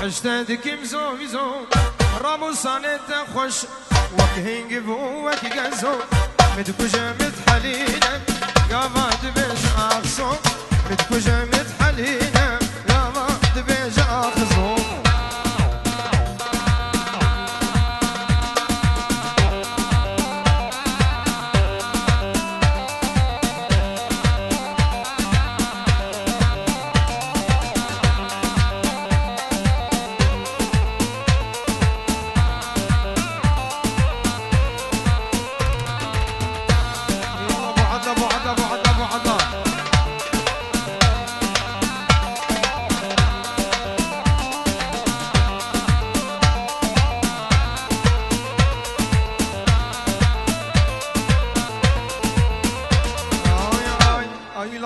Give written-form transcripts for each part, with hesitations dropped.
اشتدكم زو رامو صانت خوش وكهنج بو وكجزو متكوجة متحلينا قامت بيج أخصو متكوجة متحلينا قامت بيج أخصو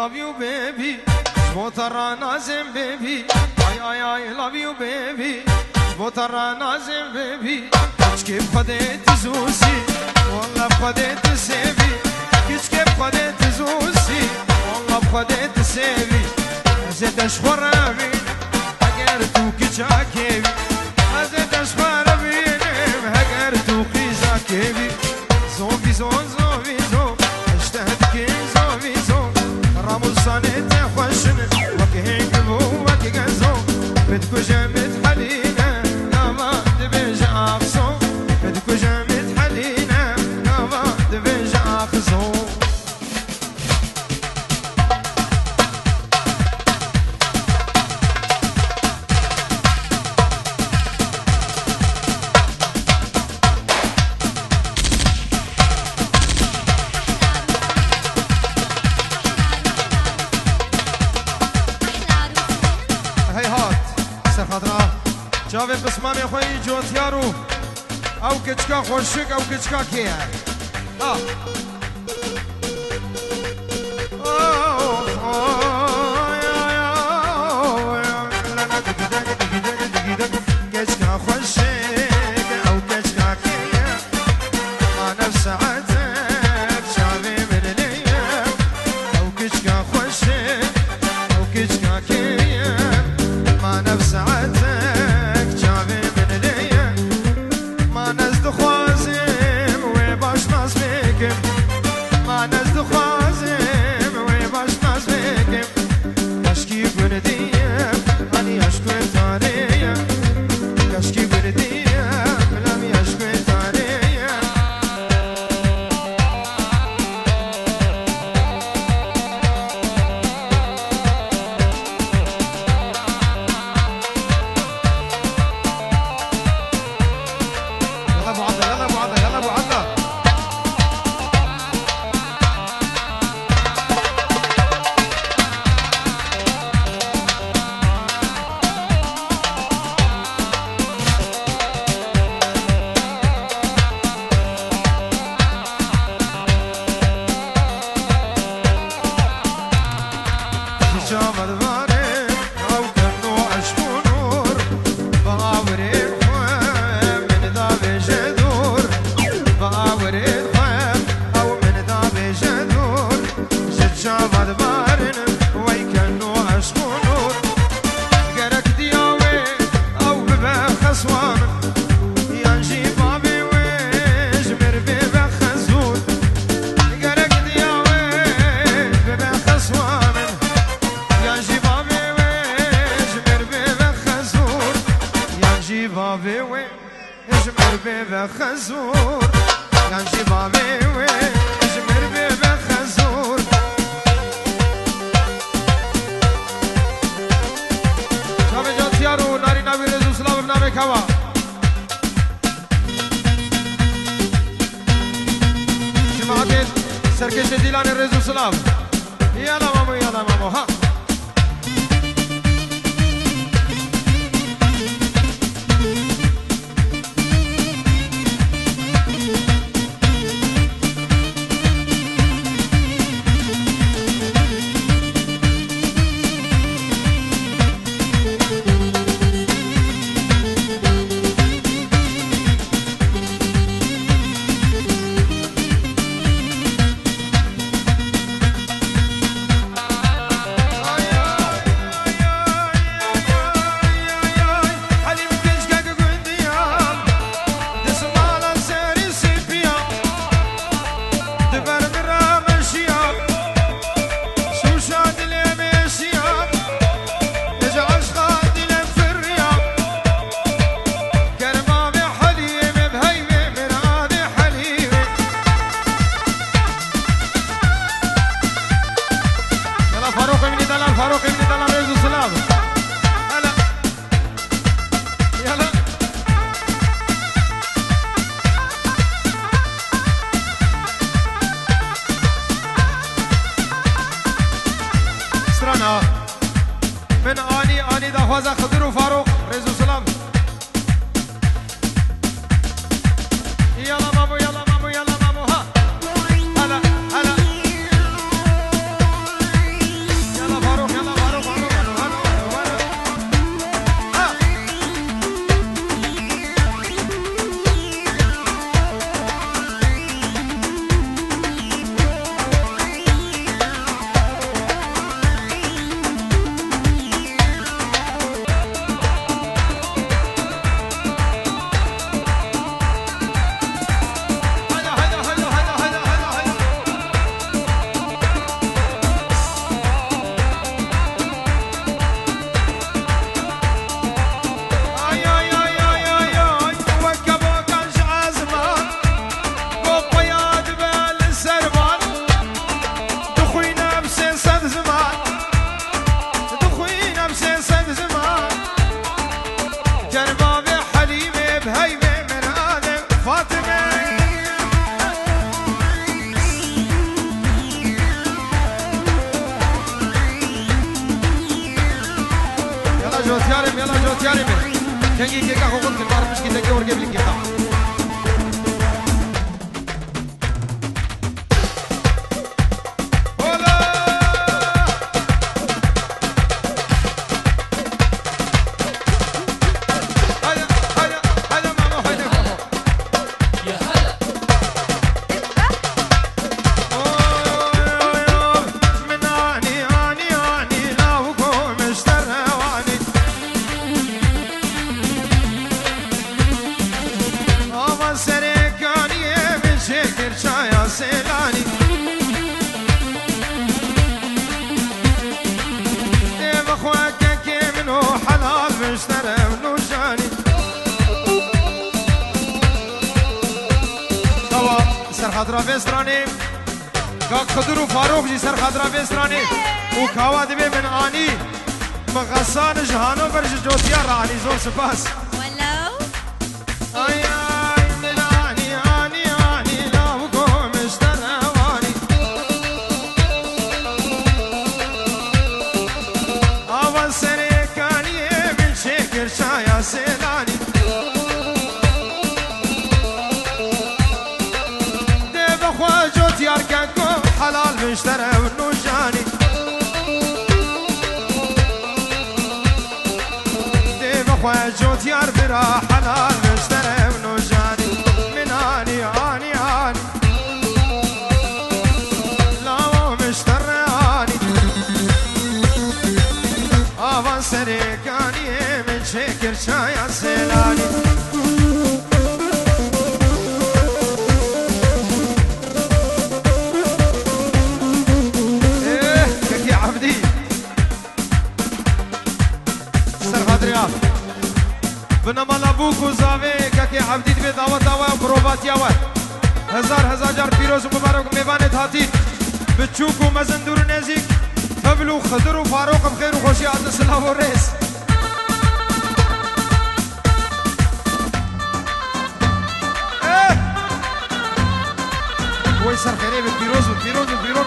love you baby Botara nazim baby I love you baby Botara nazim baby كيف خديت زوزي والله خديت سيبي كيف خديت زوزي والله خديت سيبي زيد اشفر بي هقرتو كيبي زيد اشفر بي هقرتو كيبي زوفي زوفي زو اشتهدك زوفي زو رامو صانت خوشن وكهنج بو وكجزو بدكوجة متحلينا نما دبيج أخصو بدكوجة متحلينا نما دبيج أخصو جاوید بسمام خوی جوتیارو او کچکا خوشک او کچکا کیه کچکا خوشک او کچکا کیه ما نفس عتب شاوی من لیه او کچکا خوشک او کچکا کیه ما نفس عتب ما نزد خوازم و باش ناز بکم کشکی بردیم انی عشق تاریم کشکی بردیم لمی عشق تاریم يلا ابو عضة يلا ابو عضة خزور كان جبابي وجمر بيبه خزور شاب جوتيارو ناري نبي رزو سلام بنامه كوا جماعة سركش ديلان رزو سلام يلا مامو ها من آنی دخوازه خضر و فاروق رزو سلام يلا مامو يلا مامو يلا مامو ها هلا هلا يلا فاروق يلا فاروق فاروق ها يلا جوت ياري من كنجي كيكا خوكم كنبار مش كي تكي ورقب لي كيكا خضرا بستراني كاك خضر وفاروق جي سر خضرا بستراني وكاوا دبي من آني مغسان جهانو برج جوتيا راني زور سپاس ولو آي آي من آني آني آني لاو قوم اشترواني أول سريكاني من شكر شايا سيلاني يار كاكو حلال مشترى ونوجاني ديب اخويا جوت يار برا حلال مشترى ونوجاني من اني اني اني لا مشترى اني افان سريكاني من شكر شايا سيلاني بنما لابوك وزاوي كاكي عبدي دبي دعوت دعوة وبروبات ياوات هزار جار بيروز ومبارك ميبانت هاتي بتشوك ومزندور نزيك فبلو خضر وفاروق بخير وخوشي عد السلام والرئيس ويسر خيري بالبيروز والبيروز والبيروز